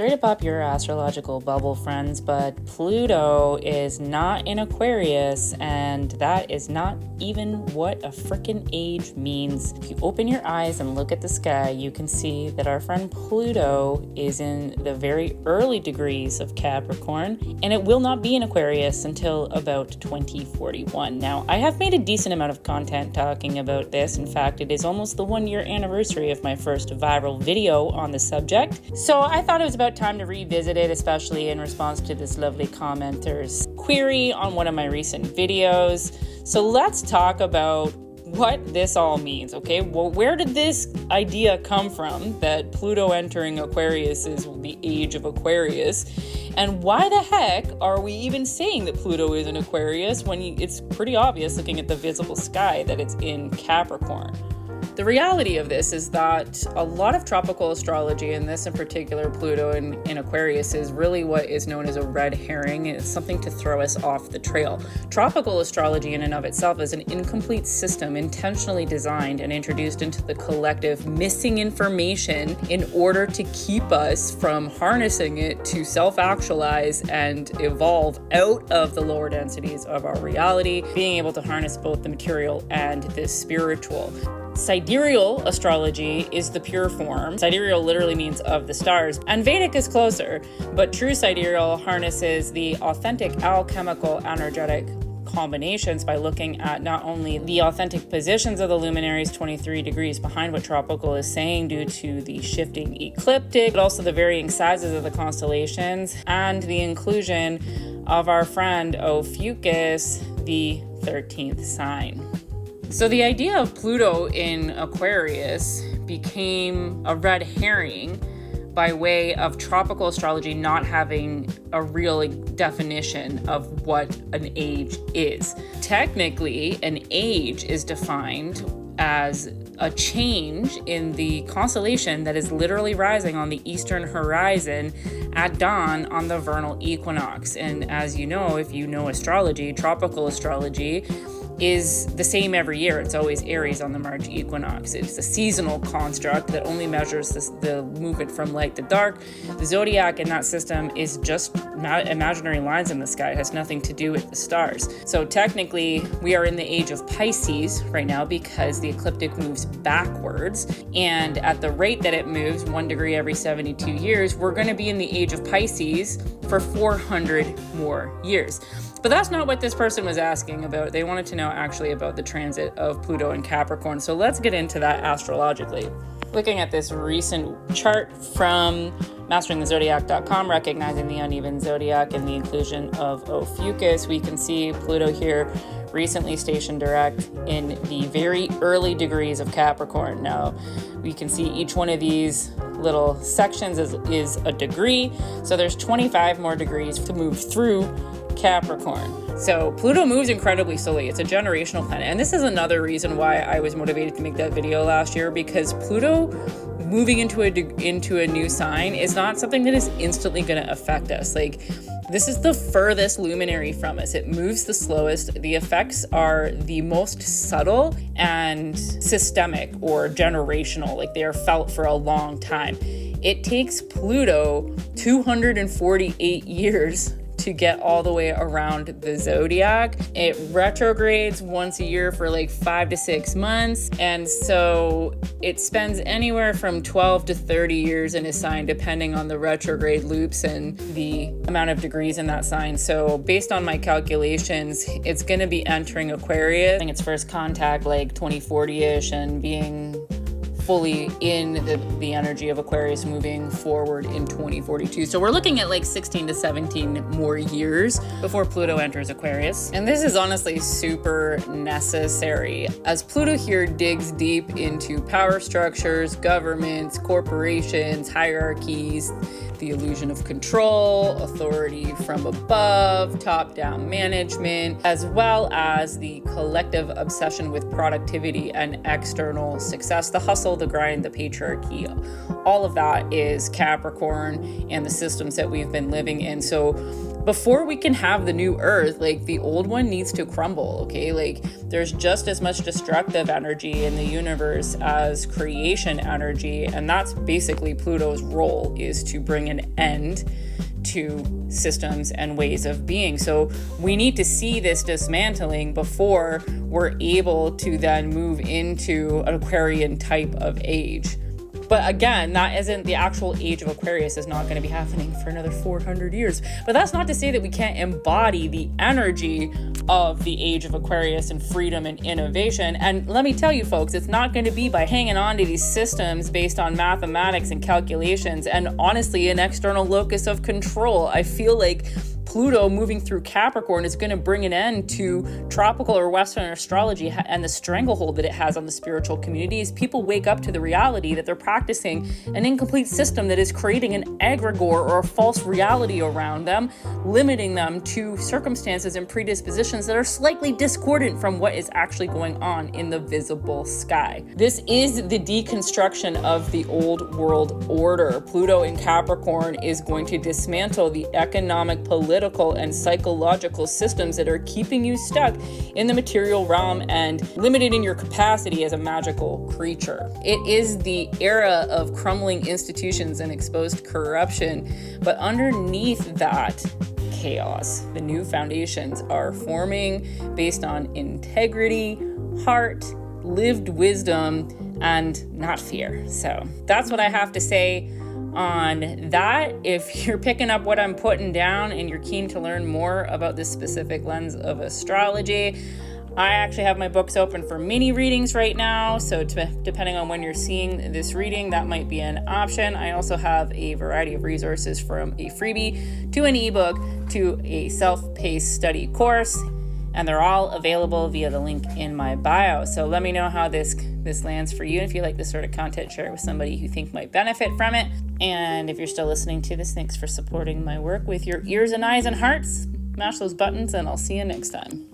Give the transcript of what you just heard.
Sorry to pop your astrological bubble, friends, but Pluto is not in Aquarius, and that is not even what a frickin' age means. If you open your eyes and look at the sky, you can see that our friend Pluto is in the very early degrees of Capricorn, and it will not be in Aquarius until about 2041. Now, I have made a decent amount of content talking about this. In fact, it is almost the 1-year anniversary of my first viral video on the subject. So I thought it was about time to revisit it, especially in response to this lovely commenter's query on one of my recent videos. So let's talk about what this all means, okay? Well, where did this idea come from that Pluto entering Aquarius is the age of Aquarius? And why the heck are we even saying that Pluto is in Aquarius when it's pretty obvious looking at the visible sky that it's in Capricorn? The reality of this is that a lot of tropical astrology, and this in particular, Pluto in Aquarius, is really what is known as a red herring. It's something to throw us off the trail. Tropical astrology in and of itself is an incomplete system intentionally designed and introduced into the collective missing information in order to keep us from harnessing it to self-actualize and evolve out of the lower densities of our reality, being able to harness both the material and the spiritual. Sidereal astrology is the pure form. Sidereal literally means of the stars, and Vedic is closer, but true sidereal harnesses the authentic alchemical energetic combinations by looking at not only the authentic positions of the luminaries 23 degrees behind what tropical is saying due to the shifting ecliptic, but also the varying sizes of the constellations and the inclusion of our friend Ophiuchus, the 13th sign. So the idea of Pluto in Aquarius became a red herring by way of tropical astrology not having a real definition of what an age is. Technically, an age is defined as a change in the constellation that is literally rising on the eastern horizon at dawn on the vernal equinox. And as you know, if you know astrology, tropical astrology is the same every year. It's always Aries on the March equinox. It's a seasonal construct that only measures the movement from light to dark. The zodiac in that system is just imaginary lines in the sky. It has nothing to do with the stars. So technically, we are in the age of Pisces right now because the ecliptic moves backwards. And at the rate that it moves, 1 degree every 72 years, we're going to be in the age of Pisces for 400 more years. But that's not what this person was asking about. They wanted to know actually about the transit of Pluto and Capricorn. So let's get into that astrologically. Looking at this recent chart from masteringthezodiac.com, recognizing the uneven zodiac and the inclusion of Ophiuchus, we can see Pluto here recently stationed direct in the very early degrees of Capricorn. Now, we can see each one of these little sections is a degree. So there's 25 more degrees to move through Capricorn. So Pluto moves incredibly slowly. It's a generational planet. And this is another reason why I was motivated to make that video last year, because Pluto moving into a new sign is not something that is instantly going to affect us. Like, this is the furthest luminary from us. It moves the slowest. The effects are the most subtle and systemic or generational. Like, they are felt for a long time. It takes Pluto 248 years to get all the way around the zodiac. It retrogrades once a year for like 5 to 6 months. And so it spends anywhere from 12 to 30 years in a sign, depending on the retrograde loops and the amount of degrees in that sign. So based on my calculations, it's going to be entering Aquarius, I think its first contact like 2040-ish, and being fully in the energy of Aquarius moving forward in 2042. So we're looking at like 16 to 17 more years before Pluto enters Aquarius. And this is honestly super necessary, as Pluto here digs deep into power structures, governments, corporations, hierarchies, the illusion of control, authority from above, top-down management, as well as the collective obsession with productivity and external success, the hustle, the grind, the patriarchy, all of that is Capricorn and the systems that we've been living in. So before we can have the new earth, like, the old one needs to crumble, okay? Like, there's just as much destructive energy in the universe as creation energy, and that's basically Pluto's role, is to bring an end to systems and ways of being. So we need to see this dismantling before we're able to then move into an Aquarian type of age. But again, that isn't the actual age of Aquarius, is not going to be happening for another 400 years. But that's not to say that we can't embody the energy of the age of Aquarius and freedom and innovation. And let me tell you, folks, it's not going to be by hanging on to these systems based on mathematics and calculations and honestly an external locus of control. I feel like Pluto moving through Capricorn is going to bring an end to tropical or Western astrology and the stranglehold that it has on the spiritual communities. People wake up to the reality that they're practicing an incomplete system that is creating an egregore or a false reality around them, limiting them to circumstances and predispositions that are slightly discordant from what is actually going on in the visible sky. This is the deconstruction of the old world order. Pluto in Capricorn is going to dismantle the economic, political, and psychological systems that are keeping you stuck in the material realm and limited in your capacity as a magical creature. It is the era of crumbling institutions and exposed corruption, but underneath that chaos, the new foundations are forming based on integrity, heart, lived wisdom, and not fear. So that's what I have to say on that. If you're picking up what I'm putting down and you're keen to learn more about this specific lens of astrology, I actually have my books open for mini readings right now. So depending on when you're seeing this reading, that might be an option. I also have a variety of resources from a freebie to an ebook to a self-paced study course, and they're all available via the link in my bio. So let me know how this lands for you. If you like this sort of content, share it with somebody who you think might benefit from it. And if you're still listening to this, thanks for supporting my work with your ears and eyes and hearts. Mash those buttons, and I'll see you next time.